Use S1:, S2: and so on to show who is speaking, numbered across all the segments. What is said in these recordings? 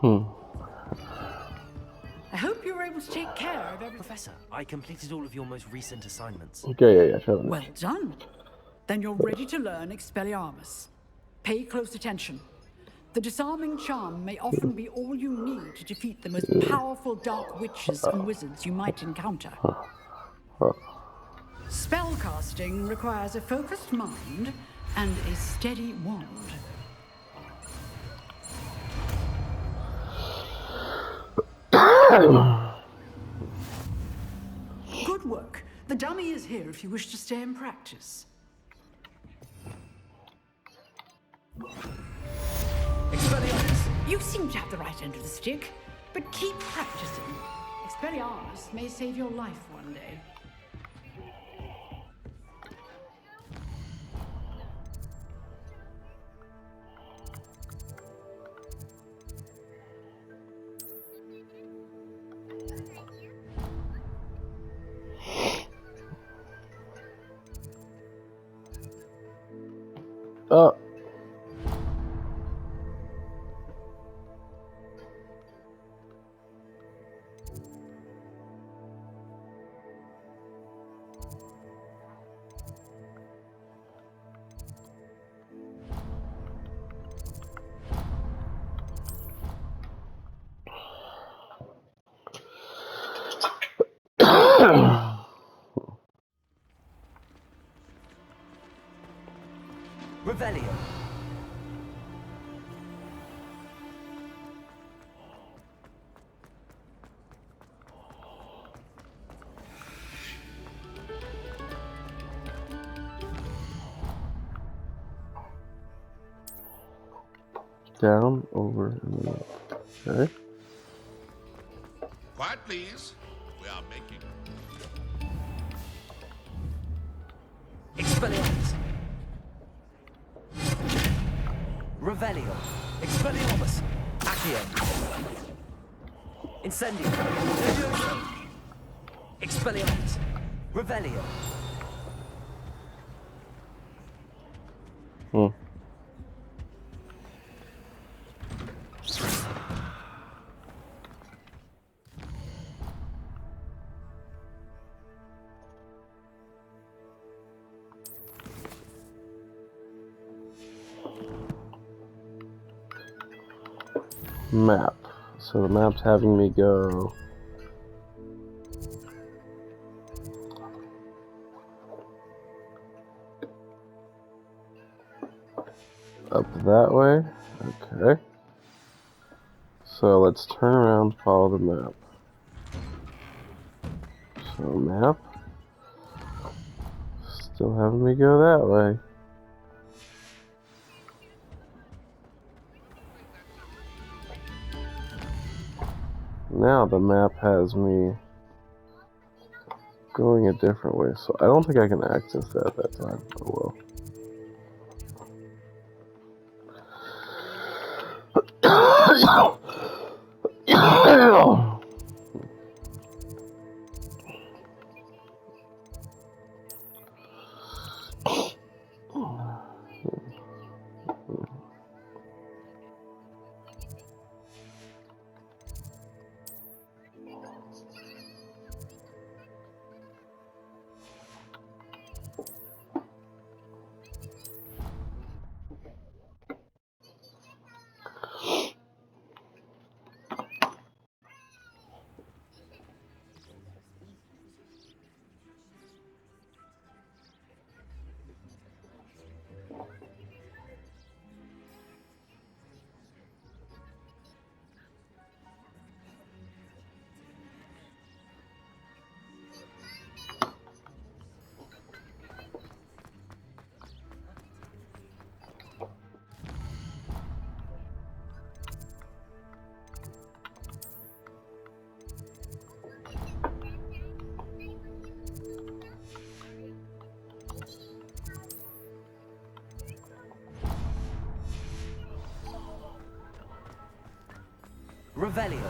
S1: I hope you were able to take care of everything.
S2: Professor, I completed all of your most recent assignments.
S3: Okay, yeah, sure.
S1: Well done. Then you're ready to learn Expelliarmus. Pay close attention. The disarming charm may often be all you need to defeat the most powerful dark witches and wizards you might encounter. Spellcasting requires a focused mind and a steady wand. Good work. The dummy is here if you wish to stay and practice.
S2: Expelliarmus!
S1: You seem to have the right end of the stick, but keep practicing. Expelliarmus may save your life one day.
S3: Oh.
S2: Revelio.
S3: Down, over, and up. Okay.
S4: Quiet, please. We are making.
S2: Expelliarmus. Revelio. Expelliarmus. Accio. Incendio. Levioso. Expelliarmus. Revelio.
S3: Map. So the map's having me go up that way. Okay. So let's turn around, follow the map. So map. Still having me go that way. Now the map has me going a different way, so I don't think I can access that at that time. Oh well.
S2: Revelio.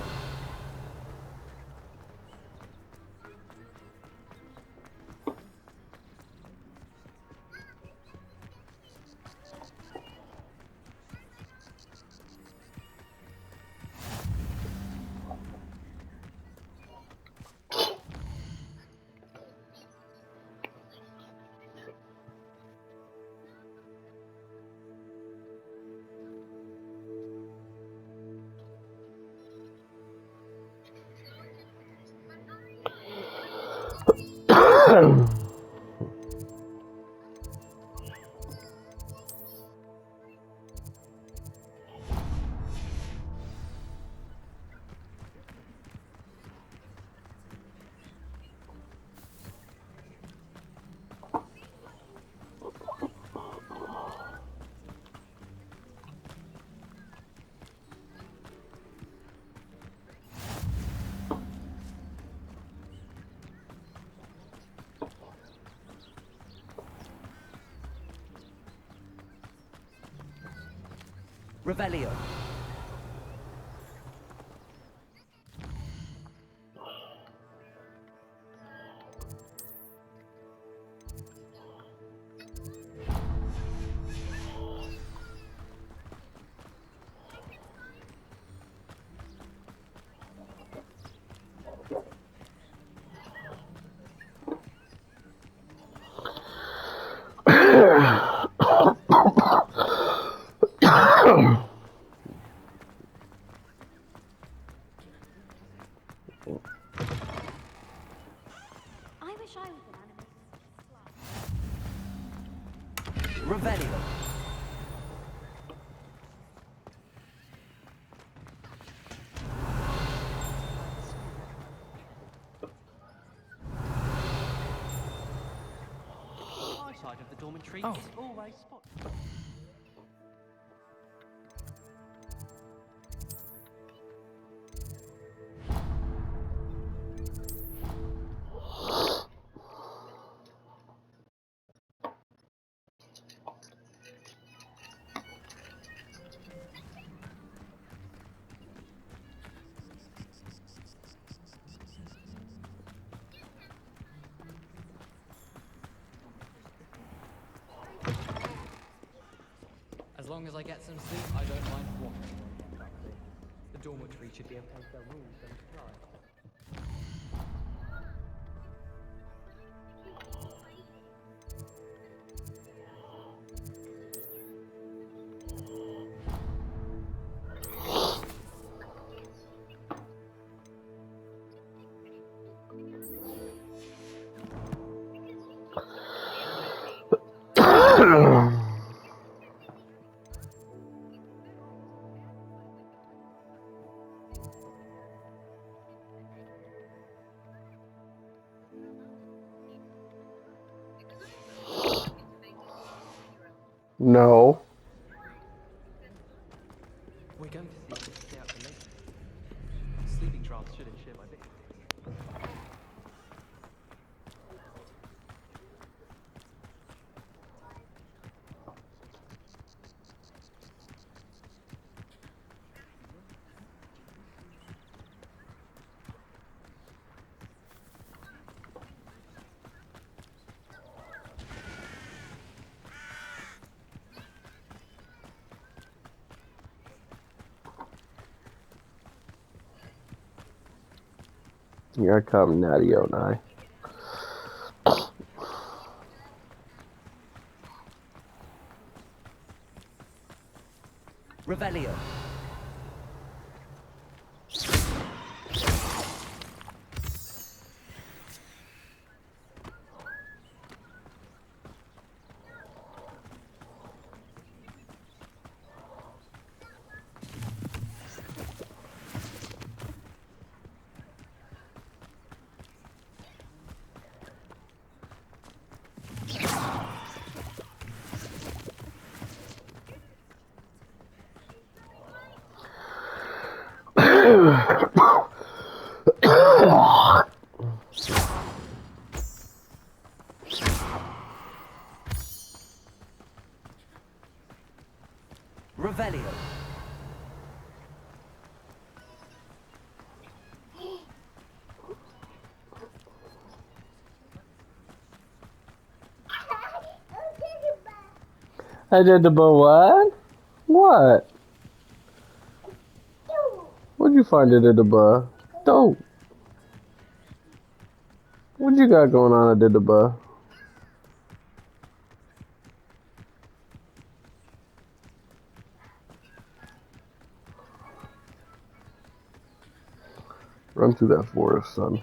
S2: Revelio.
S5: I wish I was an animal.
S2: Revelio.
S6: My side of the dormitory is always spot.
S7: As long as I get some sleep, I don't mind wandering around back there. The dormitory should be able to take their rules and apply.
S3: No.
S6: We're going to see if we can stay out the lake. Sleeping drafts should ensure my victory.
S3: Here I come, Natty 09.
S2: Revelio. Revelio.
S3: I did the what? What? What'd you find it at the bar? Dope. What you got going on at the bar? Run through that forest, son.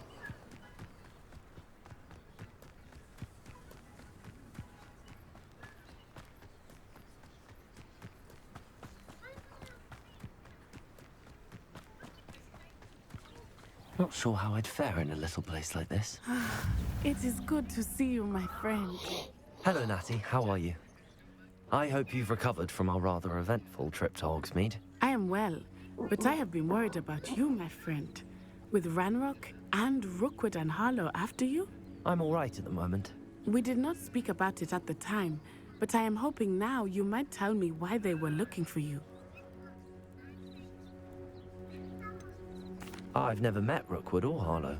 S2: Not sure how I'd fare in a little place like this.
S8: It is good to see you, my friend.
S2: Hello, Natty. How are you? I hope you've recovered from our rather eventful trip to Hogsmeade.
S8: I am well, but I have been worried about you, my friend. With Ranrock and Rookwood and Harlow after you?
S2: I'm all right at the moment.
S8: We did not speak about it at the time, but I am hoping now you might tell me why they were looking for you.
S2: I've never met Rookwood or Harlow.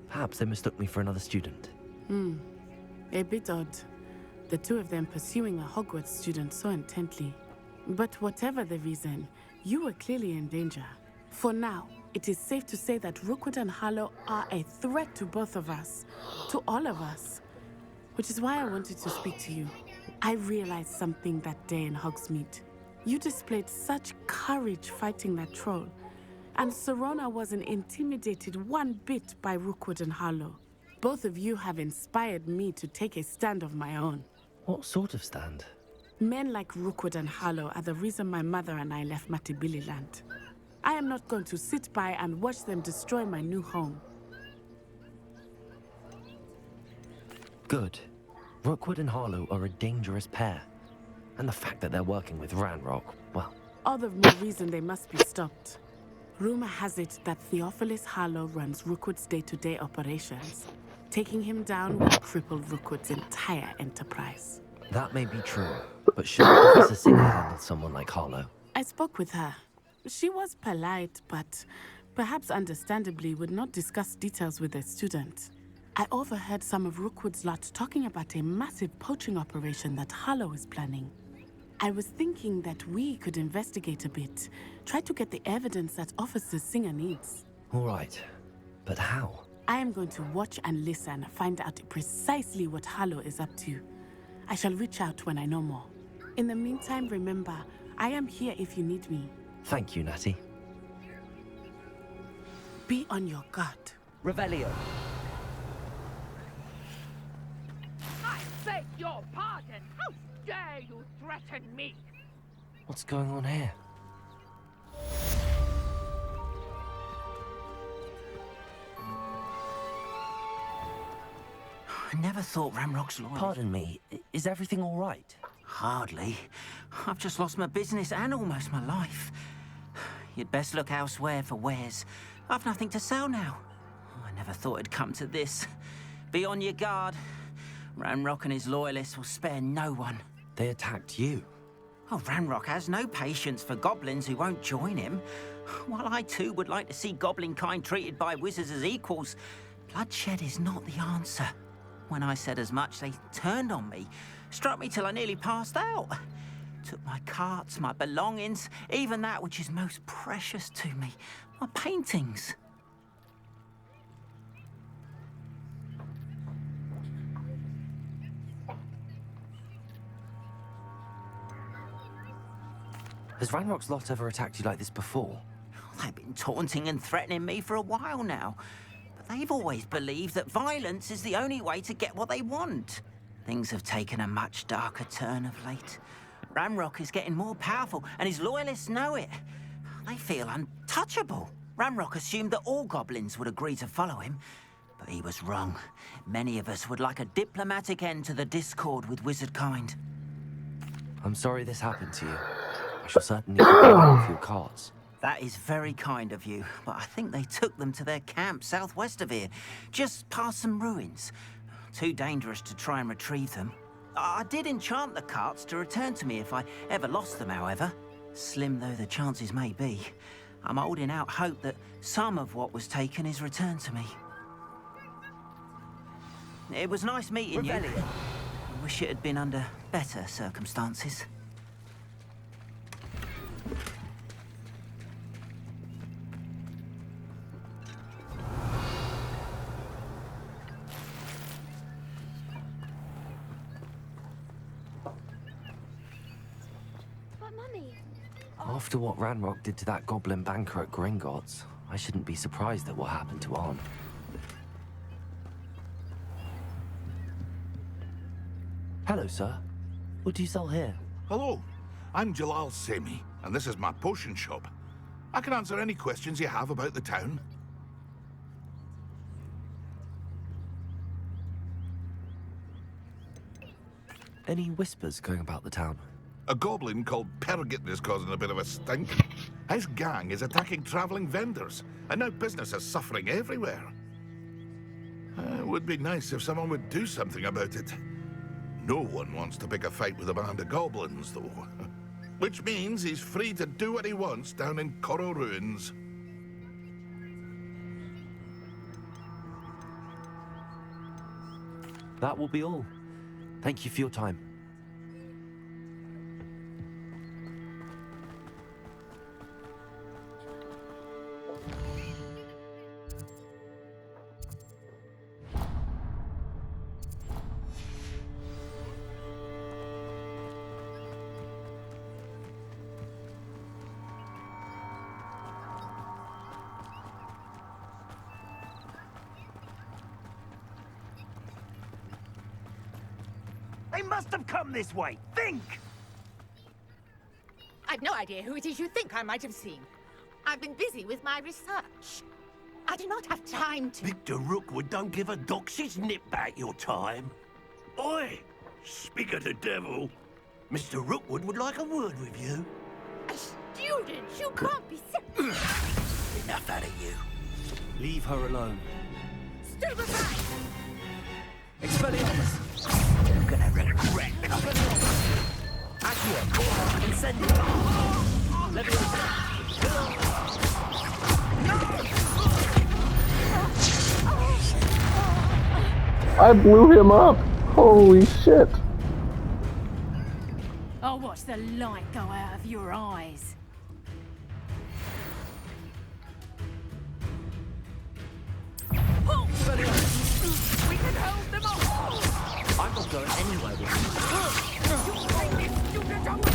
S2: Perhaps they mistook me for another student.
S8: A bit odd. The two of them pursuing a Hogwarts student so intently. But whatever the reason, you were clearly in danger. For now, it is safe to say that Rookwood and Harlow are a threat to both of us. To all of us. Which is why I wanted to speak to you. I realized something that day in Hogsmeade. You displayed such courage fighting that troll. And Serona wasn't intimidated one bit by Rookwood and Harlow. Both of you have inspired me to take a stand of my own.
S2: What sort of stand?
S8: Men like Rookwood and Harlow are the reason my mother and I left Matibililand. I am not going to sit by and watch them destroy my new home.
S2: Good. Rookwood and Harlow are a dangerous pair. And the fact that they're working with Ranrock, well...
S8: All the more reason they must be stopped. Rumor has it that Theophilus Harlow runs Rookwood's day-to-day operations. Taking him down will cripple Rookwood's entire enterprise.
S2: That may be true, but should Professor Singer handle someone like Harlow?
S8: I spoke with her. She was polite, but perhaps understandably would not discuss details with a student. I overheard some of Rookwood's lot talking about a massive poaching operation that Harlow is planning. I was thinking that we could investigate a bit, try to get the evidence that Officer Singer needs.
S2: All right, but how?
S8: I am going to watch and listen, find out precisely what Harlow is up to. I shall reach out when I know more. In the meantime, remember, I am here if you need me.
S2: Thank you, Natty.
S8: Be on your guard.
S2: Revelio.
S9: I beg your pardon. How dare you threaten me?
S2: What's going on here?
S10: I never thought Ramrock's loyal.
S2: Pardon me, is everything all right?
S10: Hardly. I've just lost my business and almost my life. You'd best look elsewhere for wares. I've nothing to sell now. I never thought it'd come to this. Be on your guard. Ranrock and his loyalists will spare no one.
S2: They attacked you.
S10: Oh, Ranrock has no patience for goblins who won't join him. While I too would like to see goblin kind treated by wizards as equals, bloodshed is not the answer. When I said as much, they turned on me, struck me till I nearly passed out. Took my carts, my belongings, even that which is most precious to me, my paintings.
S2: Has Ranrock's lot ever attacked you like this before?
S10: They've been taunting and threatening me for a while now. But they've always believed that violence is the only way to get what they want. Things have taken a much darker turn of late. Ranrock is getting more powerful, and his loyalists know it. They feel untouchable. Ranrock assumed that all goblins would agree to follow him, but he was wrong. Many of us would like a diplomatic end to the discord with wizard kind.
S2: I'm sorry this happened to you. I shall certainly keep an eye on your carts.
S10: That is very kind of you, but I think they took them to their camp southwest of here, just past some ruins. Too dangerous to try and retrieve them. I did enchant the carts to return to me if I ever lost them, however. Slim though the chances may be, I'm holding out hope that some of what was taken is returned to me. It was nice meeting you. I wish it had been under better circumstances.
S5: But Mummy,
S2: After what Ranrock did to that goblin banker at Gringotts, I shouldn't be surprised at what happened to Arn. Hello, sir. What do you sell here?
S4: Hello, I'm Jalal Semi, and this is my potion shop. I can answer any questions you have about the town.
S2: Any whispers going about the town?
S4: A goblin called Pergit is causing a bit of a stink. His gang is attacking traveling vendors, and now business is suffering everywhere. It would be nice if someone would do something about it. No one wants to pick a fight with a band of goblins, though. Which means he's free to do what he wants down in Coral Ruins.
S2: That will be all. Thank you for your time.
S11: They must have come this way. Think!
S9: I've no idea who it is you think I might have seen. I've been busy with my research. I do not have time to...
S11: Victor Rookwood don't give a doxy's nip back your time. Oi! Speak of the devil. Mr. Rookwood would like a word with you.
S9: A student? You can't be...
S11: Enough out of you. Leave her alone.
S9: Stupefy!
S11: Expelliarmus! You're gonna regret coming. Accio! Incendio!
S3: I blew him up! Holy shit!
S1: I'll watch the light go out of your eyes.
S9: We can hold them off!
S2: I'm not going anywhere with you.
S9: You bring this student over!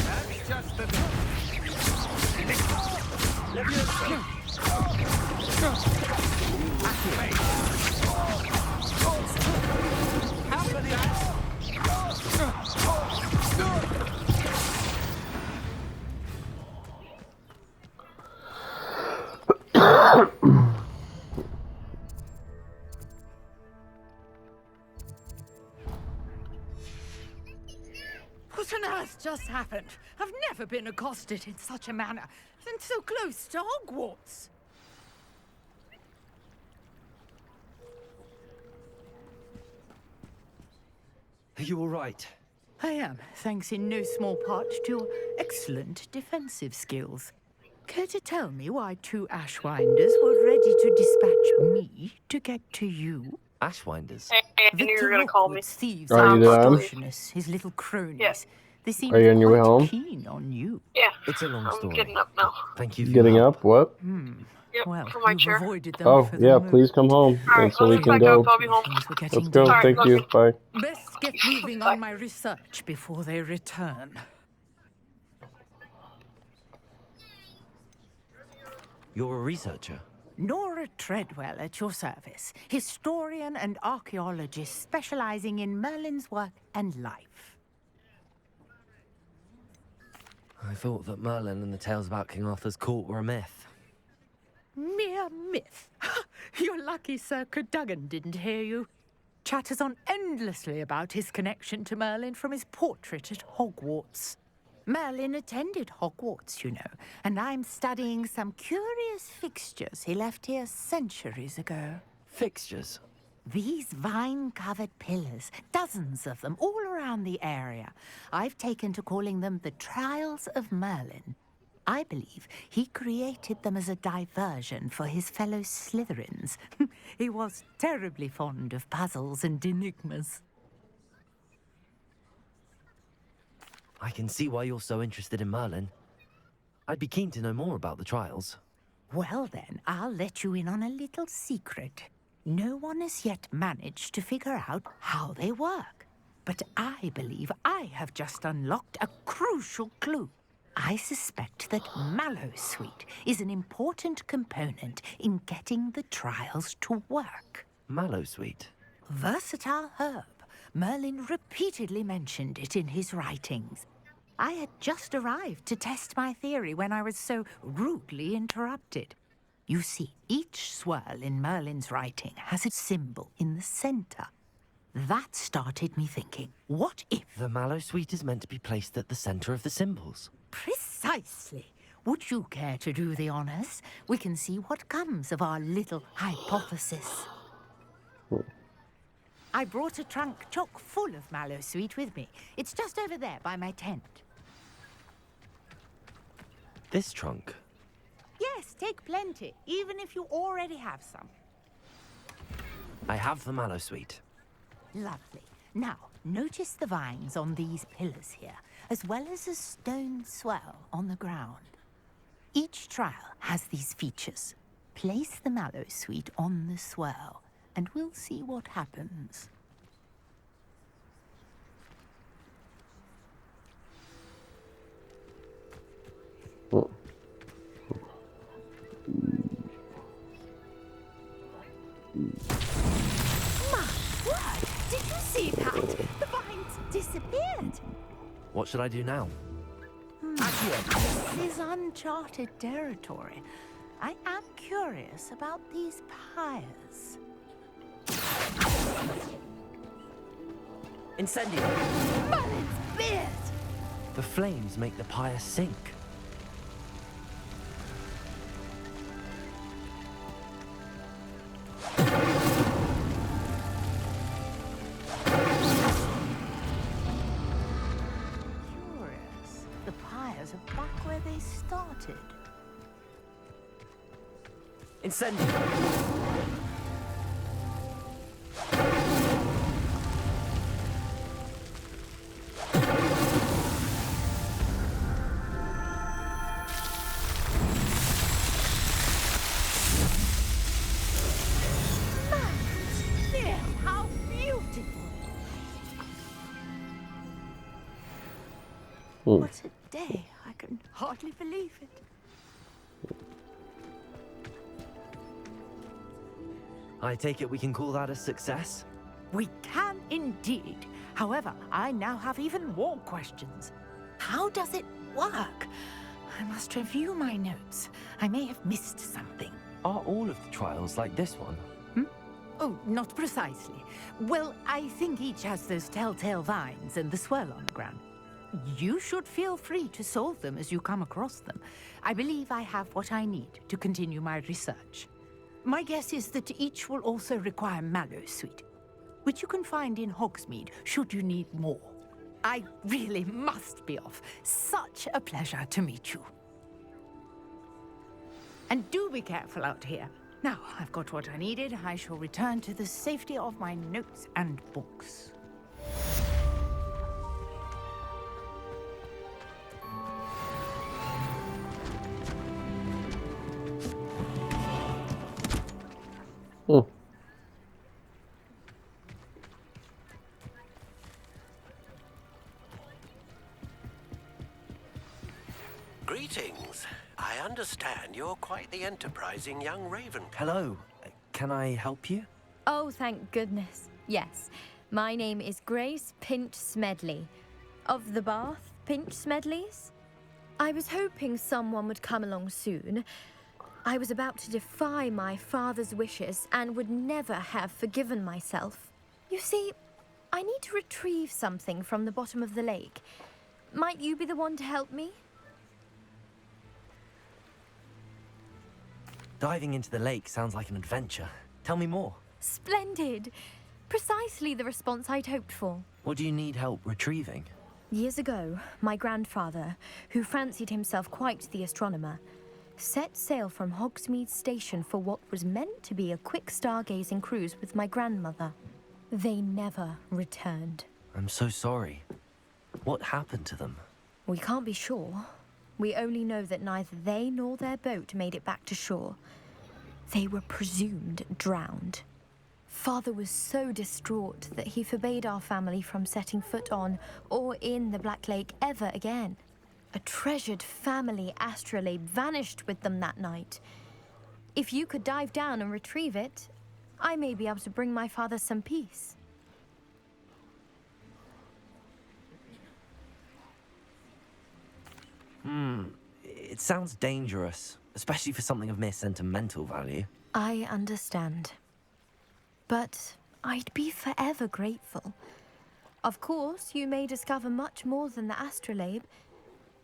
S4: That's just the...
S9: What on earth just happened? I've never been accosted in such a manner, and so close to Hogwarts.
S2: Are you all right?
S9: I am, thanks in no small part to your excellent defensive skills. Care to tell me why two Ashwinders were ready to dispatch me to get to you?
S2: Ashwinders?
S12: I knew you were gonna call me.
S9: Rookwood's thieves
S3: Are
S9: are
S3: you done?
S9: extortionists, his little cronies.
S12: Yeah.
S9: They seem
S3: Are you on your way
S9: quite
S3: home?
S9: keen on you.
S12: Yeah.
S2: It's a long
S12: I'm
S2: story.
S12: getting up now.
S2: Thank you for
S3: Getting
S2: your help.
S3: up? What?
S12: Yep,
S9: Well,
S12: from my
S9: you've
S12: chair.
S9: avoided them
S3: Oh,
S9: for the
S3: yeah,
S9: moment.
S3: please come home.
S12: Alright,
S3: And so
S12: I'll
S3: we
S12: just
S3: can
S12: back
S3: go.
S12: up. I'll be home.
S9: Things were
S3: Let's
S9: getting
S3: go.
S12: Alright,
S3: Thank
S12: love
S3: you.
S12: you.
S3: Bye.
S9: Best get moving on my research before they return.
S2: You're a researcher?
S9: Nora Treadwell at your service, historian and archaeologist specializing in Merlin's work and life.
S2: I thought that Merlin and the tales about King Arthur's court were a myth.
S9: Mere myth. You're lucky Sir Cadogan didn't hear you. Chatters on endlessly about his connection to Merlin from his portrait at Hogwarts. Merlin attended Hogwarts, you know, and I'm studying some curious fixtures he left here centuries ago.
S2: Fixtures?
S9: These vine-covered pillars, dozens of them all around the area. I've taken to calling them the Trials of Merlin. I believe he created them as a diversion for his fellow Slytherins. He was terribly fond of puzzles and enigmas.
S2: I can see why you're so interested in Merlin. I'd be keen to know more about the trials.
S9: Well then, I'll let you in on a little secret. No one has yet managed to figure out how they work. But I believe I have just unlocked a crucial clue. I suspect that Mallowsweet is an important component in getting the trials to work.
S2: Mallowsweet?
S9: Versatile herb. Merlin repeatedly mentioned it in his writings. I had just arrived to test my theory when I was so rudely interrupted. You see, each swirl in Merlin's writing has a symbol in the center. That started me thinking, what if?
S2: The mallow sweet is meant to be placed at the center of the symbols.
S9: Precisely. Would you care to do the honors? We can see what comes of our little hypothesis. I brought a trunk chock full of mallow sweet with me. It's just over there by my tent.
S2: This trunk?
S9: Yes, take plenty, even if you already have some.
S2: I have the mallow sweet.
S9: Lovely. Now, notice the vines on these pillars here, as well as a stone swell on the ground. Each trial has these features. Place the mallow sweet on the swell, and we'll see what happens. My word! Did you see that? The vines disappeared.
S2: What should I do now?
S9: This is uncharted territory. I am curious about these pyres.
S2: Incendio!
S9: Merlin's beard!
S2: The flames make the pyre sink.
S9: Curious. The pyres are back where they started.
S2: Incendio!
S9: How beautiful! What a day! I can hardly believe it.
S2: I take it we can call that a success?
S9: We can indeed. However, I now have even more questions. How does it work? I must review my notes. I may have missed something.
S2: Are all of the trials like this one?
S9: Oh, not precisely. Well, I think each has those telltale vines and the swirl on the ground. You should feel free to solve them as you come across them. I believe I have what I need to continue my research. My guess is that each will also require mallow sweet, which you can find in Hogsmeade should you need more. I really must be off. Such a pleasure to meet you. And do be careful out here. Now, I've got what I needed. I shall return to the safety of my notes and books.
S11: Greetings. I understand you're quite the enterprising young raven.
S2: Hello. Can I help you?
S13: Oh, thank goodness. Yes. My name is Grace Pinch Smedley. Of the Bath Pinch Smedleys? I was hoping someone would come along soon. I was about to defy my father's wishes and would never have forgiven myself. You see, I need to retrieve something from the bottom of the lake. Might you be the one to help me?
S2: Diving into the lake sounds like an adventure. Tell me more.
S13: Splendid! Precisely the response I'd hoped for.
S2: What do you need help retrieving?
S13: Years ago, my grandfather, who fancied himself quite the astronomer, set sail from Hogsmeade Station for what was meant to be a quick stargazing cruise with my grandmother. They never returned.
S2: I'm so sorry. What happened to them?
S13: We can't be sure. We only know that neither they nor their boat made it back to shore. They were presumed drowned. Father was so distraught that he forbade our family from setting foot on or in the Black Lake ever again. A treasured family astrolabe vanished with them that night. If you could dive down and retrieve it, I may be able to bring my father some peace.
S2: It sounds dangerous, especially for something of mere sentimental value.
S13: I understand. But I'd be forever grateful. Of course, you may discover much more than the astrolabe.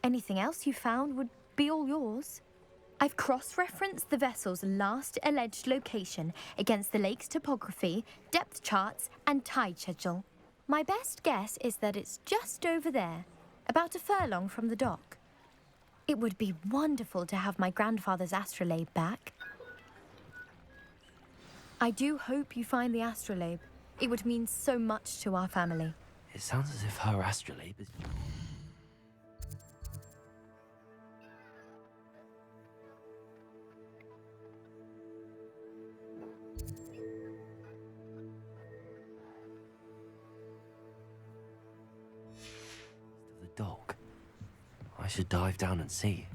S13: Anything else you found would be all yours. I've cross-referenced the vessel's last alleged location against the lake's topography, depth charts, and tide schedule. My best guess is that it's just over there, about a furlong from the dock. It would be wonderful to have my grandfather's astrolabe back. I do hope you find the astrolabe. It would mean so much to our family.
S2: It sounds as if her astrolabe is... the dock. I should dive down and see.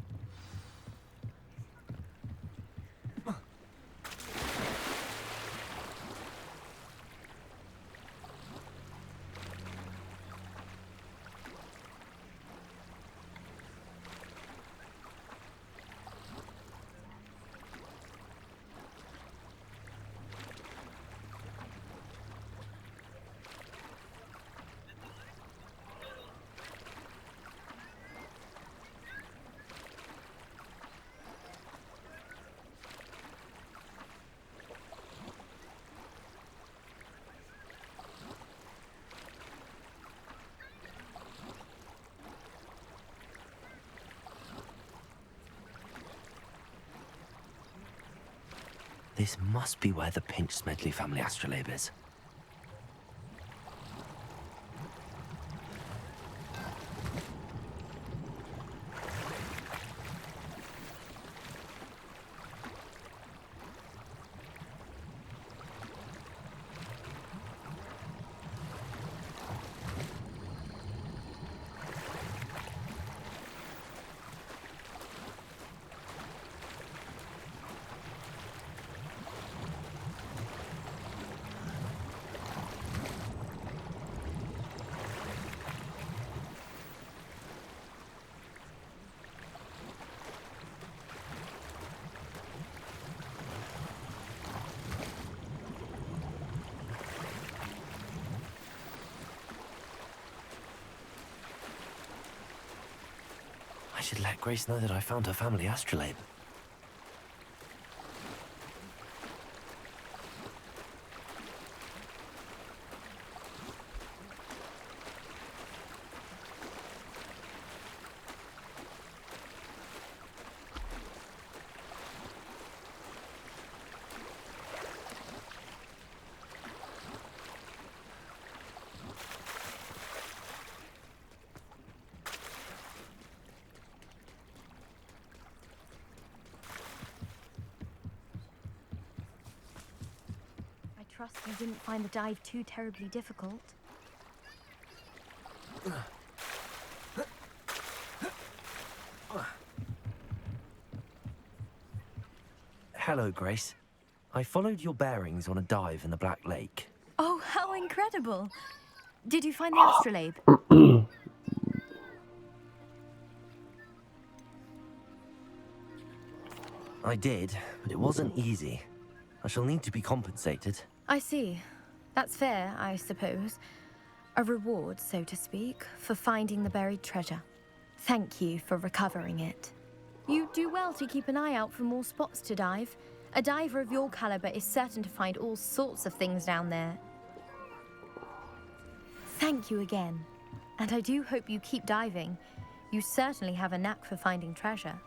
S2: This must be where the Pinch Smedley family astrolabe is. I should let Grace know that I found her family astrolabe.
S13: I trust you didn't find the dive too terribly difficult.
S2: Hello, Grace. I followed your bearings on a dive in the Black Lake.
S13: Oh, how incredible! Did you find the astrolabe?
S2: I did, but it wasn't easy. I shall need to be compensated.
S13: I see. That's fair, I suppose. A reward, so to speak, for finding the buried treasure. Thank you for recovering it. You do well to keep an eye out for more spots to dive. A diver of your caliber is certain to find all sorts of things down there. Thank you again. And I do hope you keep diving. You certainly have a knack for finding treasure.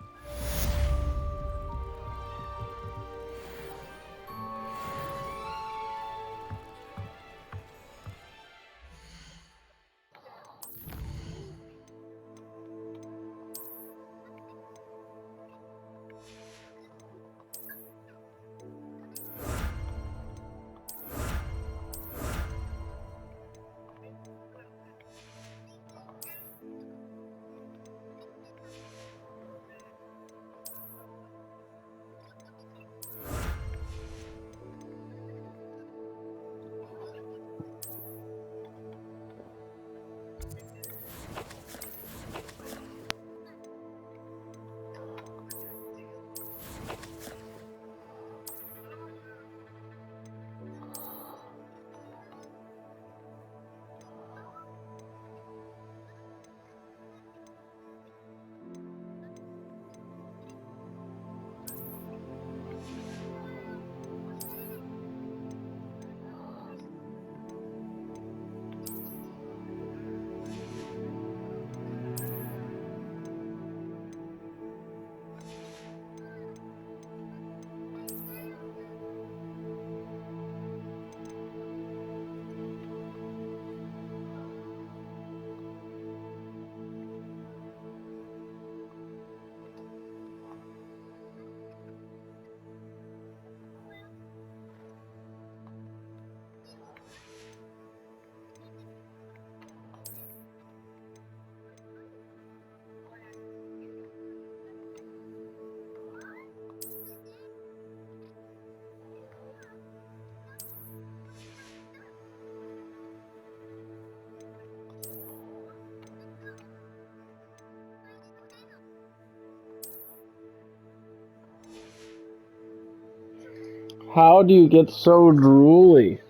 S3: How do you get so drooly?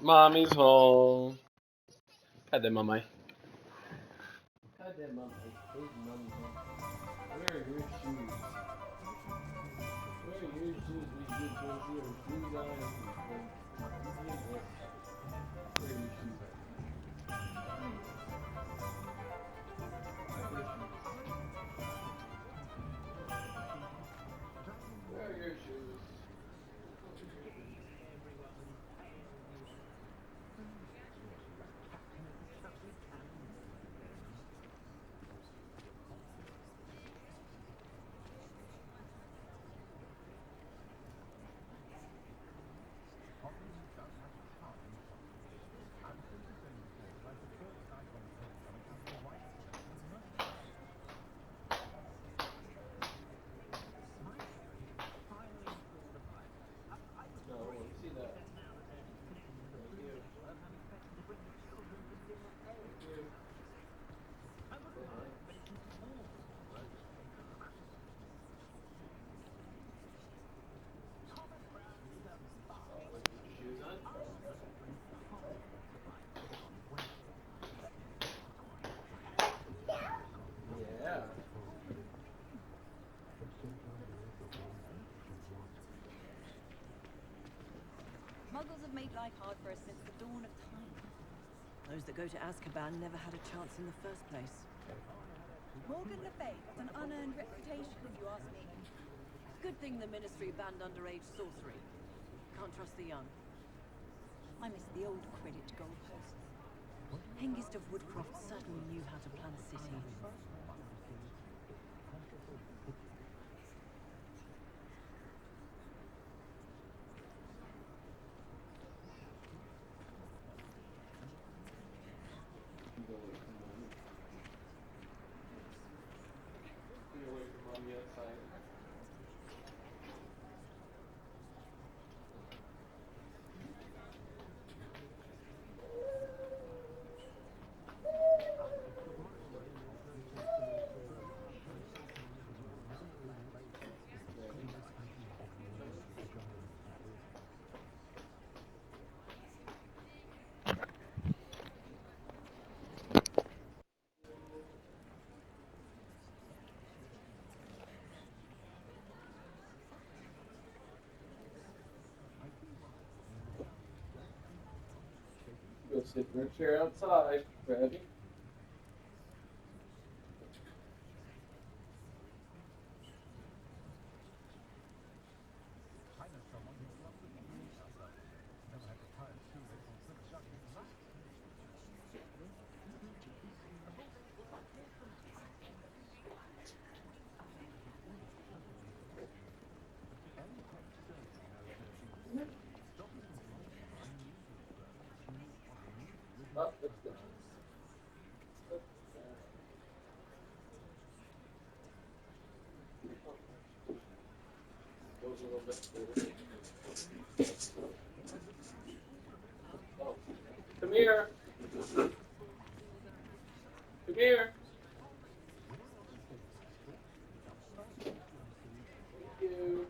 S3: Mommy's home. Had that, mommy. Had that, mommy. Where's mommy home? Where are your shoes? Where are your shoes when you go see your shoes on and where are your shoes? Where are your shoes? No, let me see that. Thank you. Thank you. Shoes on? Yeah.
S14: Muggles have made life hard for us since the dawn of time. Those that go to Azkaban never had a chance in the first place. Morgan Le Fay got an unearned reputation, if you ask me. Good thing the Ministry banned underage sorcery. Can't trust the young. I miss the old Quidditch goalposts. Hengist of Woodcroft certainly knew how to plan a city.
S3: Be away from mommy outside. Go sit in her chair outside, ready? Up, let's go. Goes a little bit further. Oh. Come here. Come here. Thank you.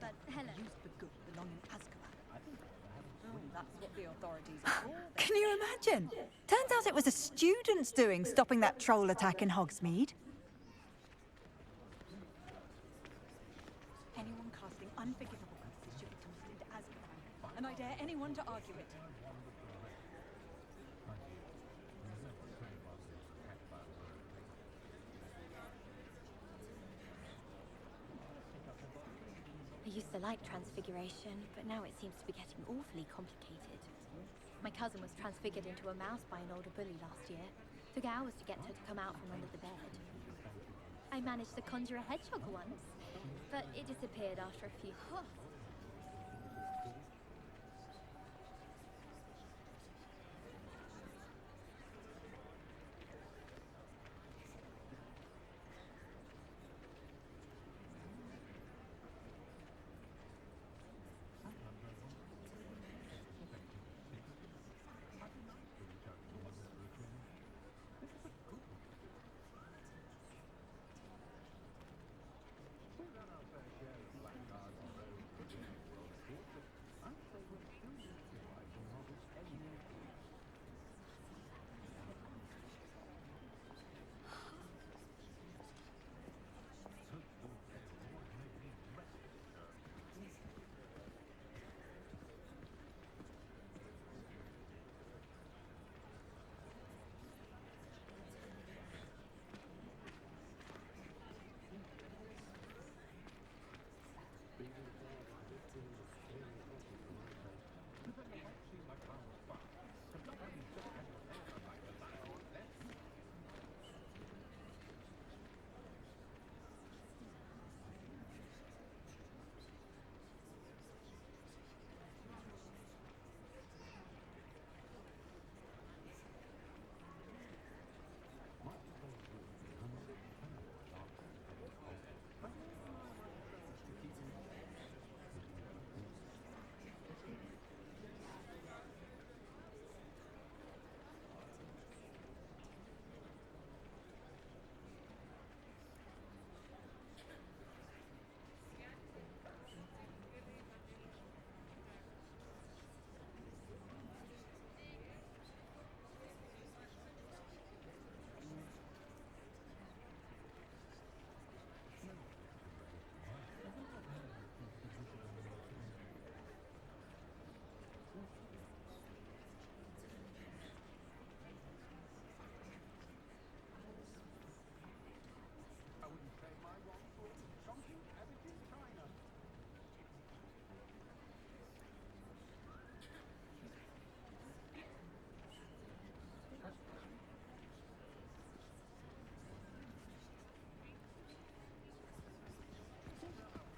S5: but hello.
S14: Used for good belong in Azkaban. Oh, that's what the authorities are for.
S15: Can you imagine? Turns out it was the students doing stopping that troll attack in Hogsmeade.
S14: Anyone casting unforgivable curses should be tossed into Azkaban, and I dare anyone to argue it.
S13: I used to like transfiguration, but now it seems to be getting awfully complicated. My cousin was transfigured into a mouse by an older bully last year. Took hours to get her to come out from under the bed. I managed to conjure a hedgehog once, but it disappeared after a few huffs.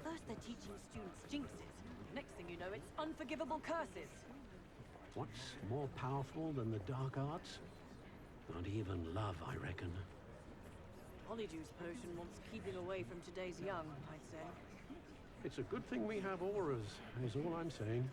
S14: First they're teaching students jinxes. Next thing you know, it's unforgivable curses.
S11: What's more powerful than the dark arts? Not even love, I reckon.
S14: Polyjuice potion wants keeping away from today's young, I'd say.
S11: It's a good thing we have auras, is all I'm saying.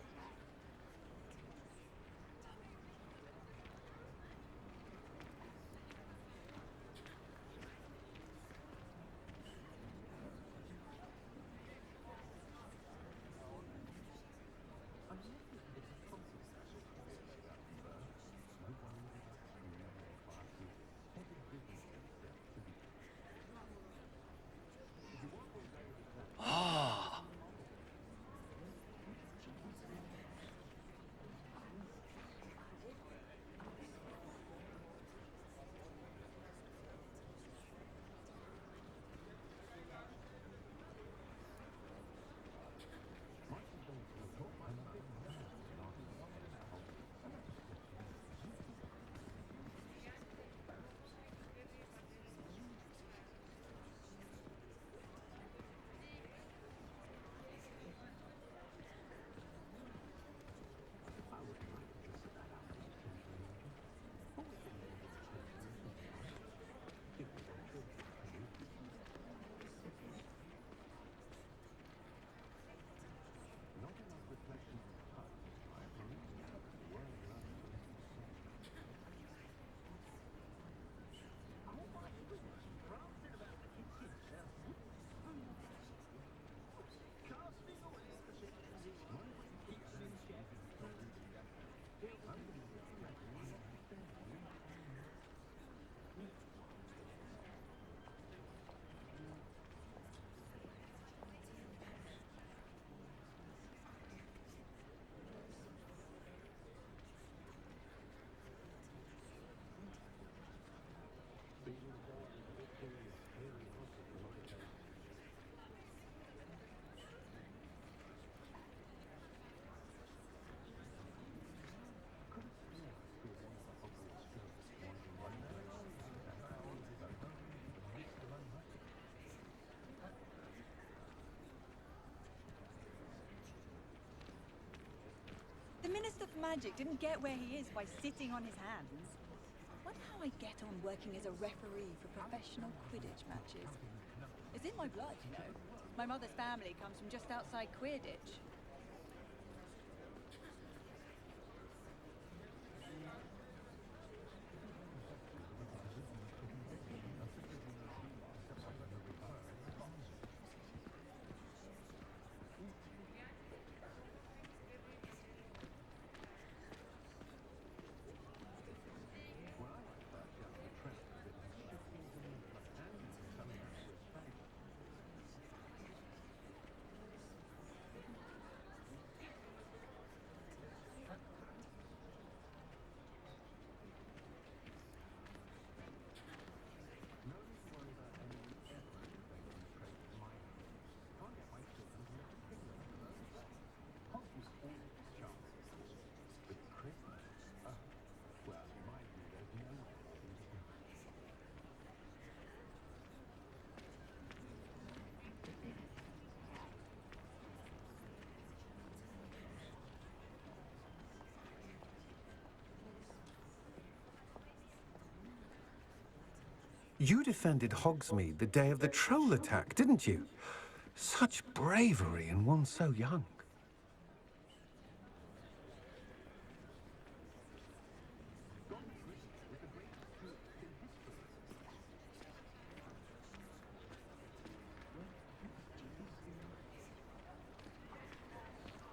S15: magic didn't get where he is by sitting on his hands. Wonder how I get on working as a referee for professional Quidditch matches. It's in my blood, you know. My mother's family comes from just outside Quidditch.
S16: You defended Hogsmeade the day of the troll attack, didn't you? Such bravery in one so young.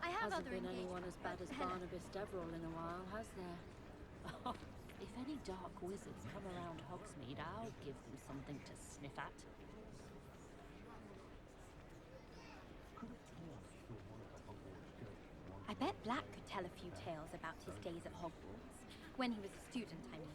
S13: I have
S17: Hasn't
S13: other
S17: been anyone as bad as Barnabas Deverell in a while, has there? Oh, if any dark wizards come around Hogsmeade, I'll give them something to sniff at.
S13: I bet Black could tell a few tales about his days at Hogwarts. When he was a student, I mean.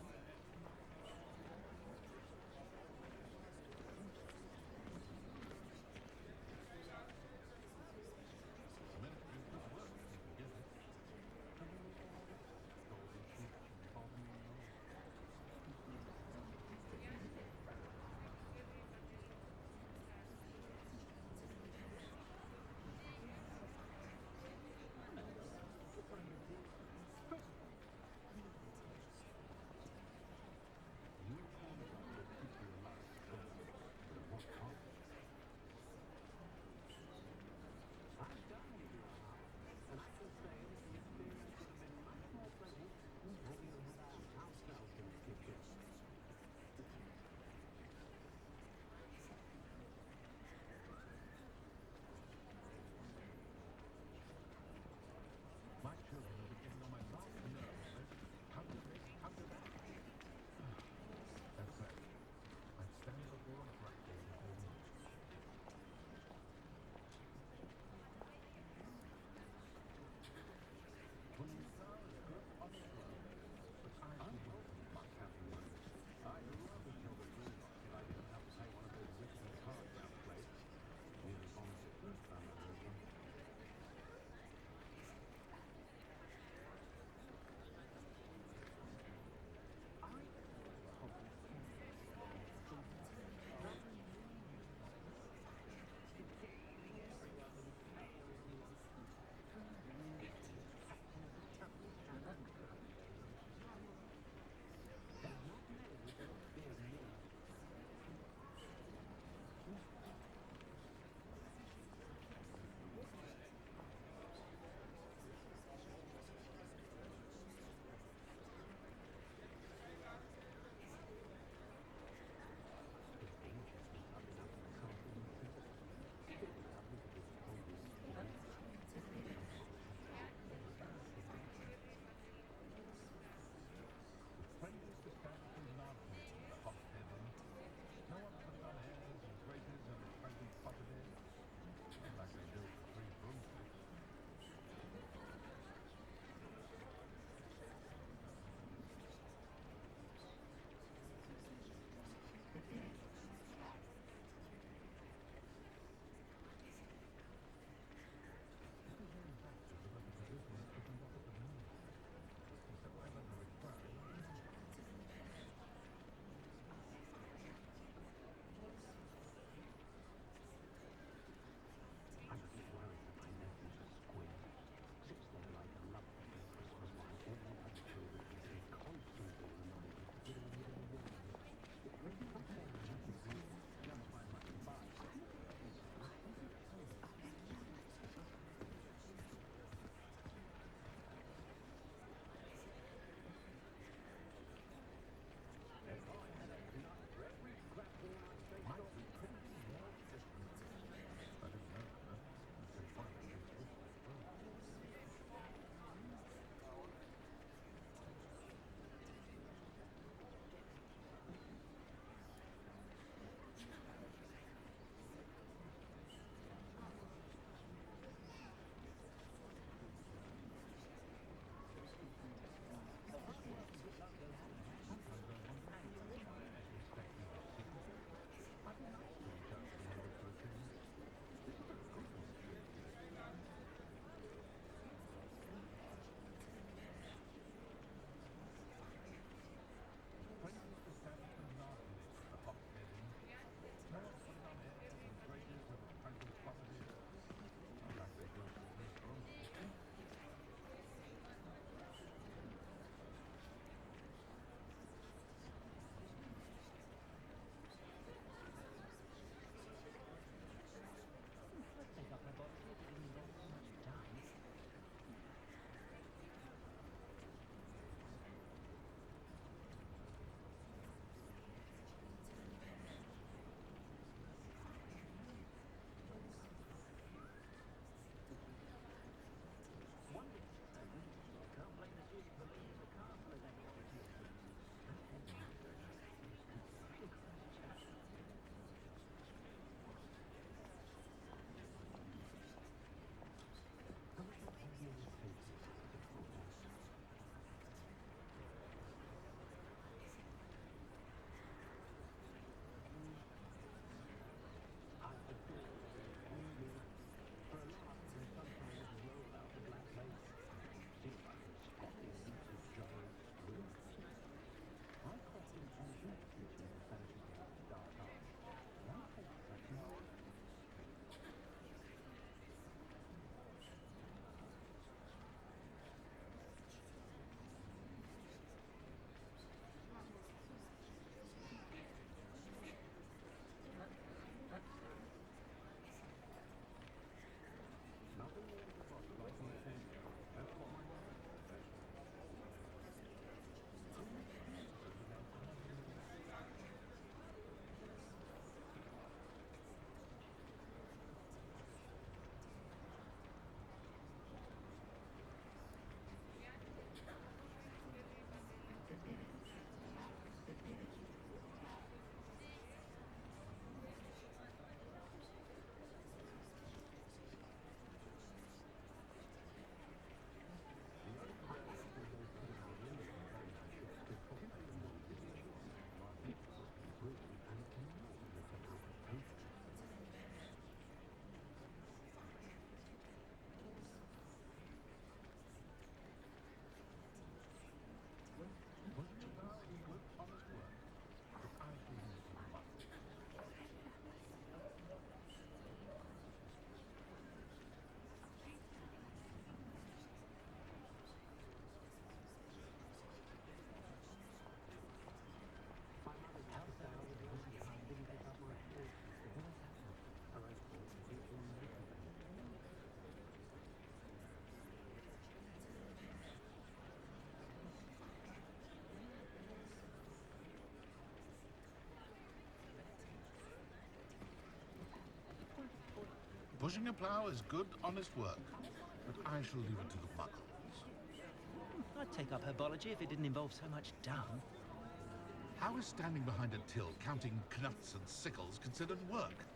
S4: Pushing a plough is good, honest work. But I shall leave it to the muggles.
S10: I'd take up herbology if it didn't involve so much dung.
S4: How is standing behind a till counting knuts and sickles considered work?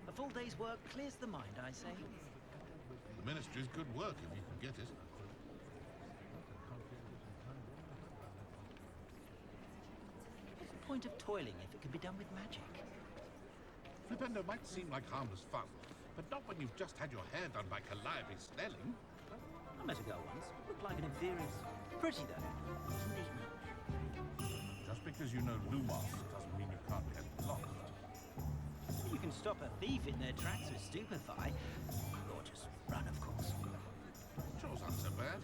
S10: A full day's work clears the mind, I say.
S4: The ministry's good work if you can get it.
S10: What's the point of toiling if it can be done with magic?
S4: Flipendo might seem like harmless fun, but not when you've just had your hair done by Calliope Snelling.
S10: I met a girl once. Looked like an inferior. Pretty, though. Neat.
S4: Just because you know Lumos doesn't mean you can't get lost.
S10: You can stop a thief in their tracks with Stupefy. Or just run, of course.
S4: Chores aren't so bad.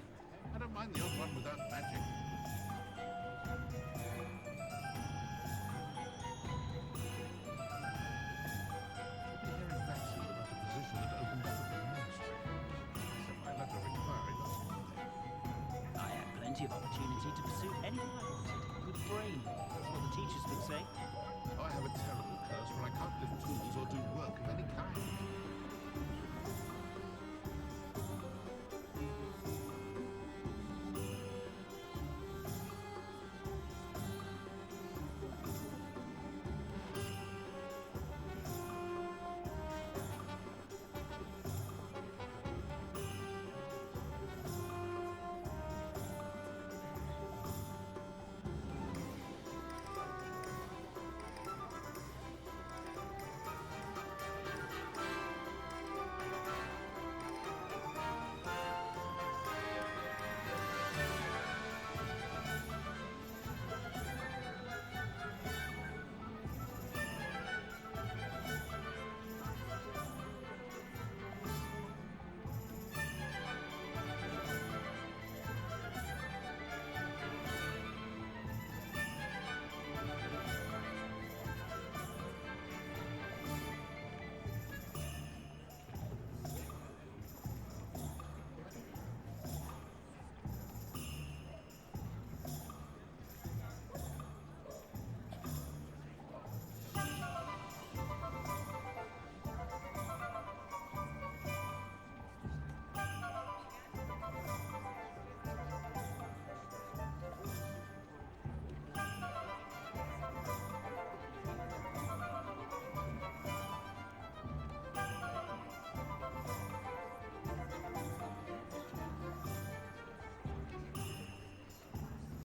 S4: I don't mind the odd one without magic.
S10: Of opportunity to pursue anything I wanted. With brain, that's what the teachers would say.
S4: I have a terrible curse where I can't lift tools or do work of any kind.